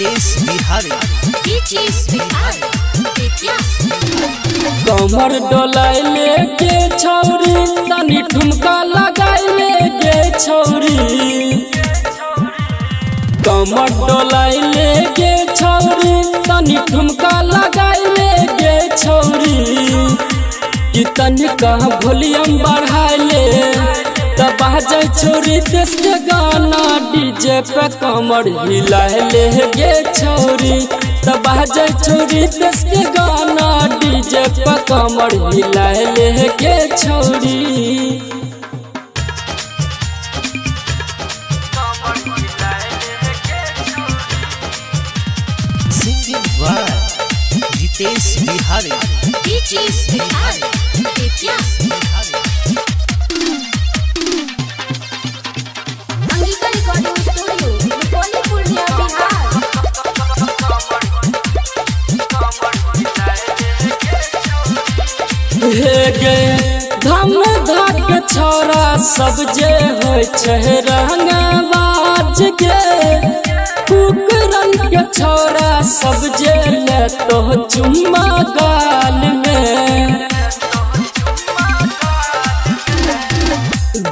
जितेश बिहारी कमर डोलाई लेके छौरी तनी ठुमका लगाई लेके छौरी कमर डोलाई लेके छौरी तनी ठुमका लगाई लेके छौरी कि तनिका वॉल्यूम बढ़ाई ले तब बाजे छोरी देश के गाना डीजे पे कमर हिलाए ले गे छौरी तब बाजे छोरी देश के गाना डीजे पे कमर हिलाए ले गे छौरी जितेश बिहारी धम धक छोरा सब जे होय छै रंगबाज के कुकरन के छोरा सब जे ले तो चुम्मा गाल में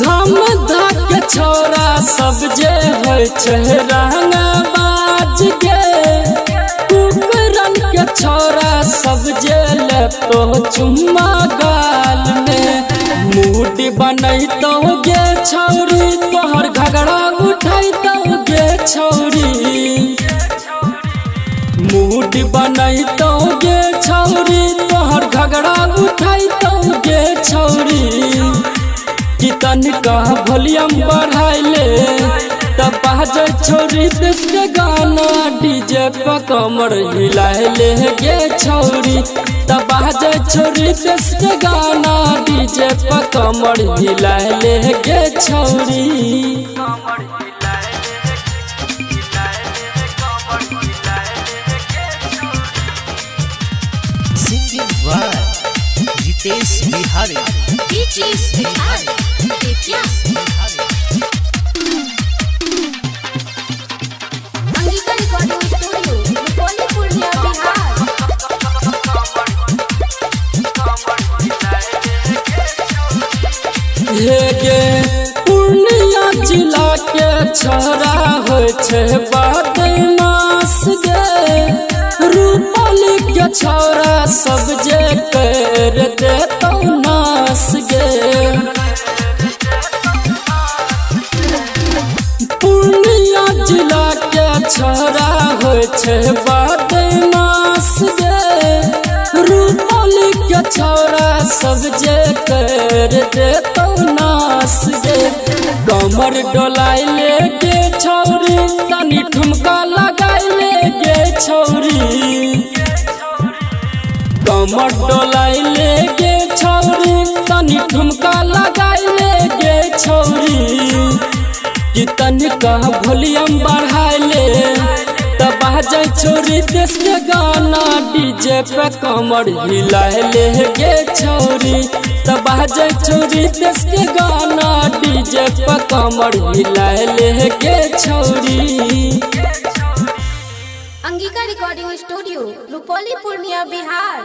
धम धक छोरा सब जे होय छै रंगबाज के कुकरन के छोरा सब जे ले तो चुम्मा गाल में मूड बनैतो गे छौरी तोहर घगड़ा उठैतो गे छौरी मूड बनैतो गे छौरी तोहर घगड़ा उठैतो गे छौरी कि तनिका वॉल्यूम बढ़ाई ले तब बाजे छोरी देश के गाना डीजे पे कमर हिलाए ले गे छौरी तब बाजे छोरी देश के गाना डीजे पे कमर हिलाए ले गे छौरी जितेश बिहारी पूर्णिया जिला के छोरा होय छै बदमाश गे रूपली के छोरा सब जे कर देतौ नाश गे पूर्णिया जिला के छोरा होय छै बदमाश गे रूपली के छोरा सब जे कर देतौ नाश गे कमर डोलाई ले गे छौरी तनी ठुमका लगाई ले गे छौरी कमर डोलाई ले गे छौरी तनी ठुमका लगाई ले गे छौरी कि तनिका वॉल्यूम बढ़ाई ले तब बाजे छोरी देश के गाना डीजे पे कमर हिलाए ले गे छौरी तब बाजे छोरी देश के गाना डीजे पे कमर हिलाए ले गे छौरी। Angika recording studio Rupauli Purnia Bihar.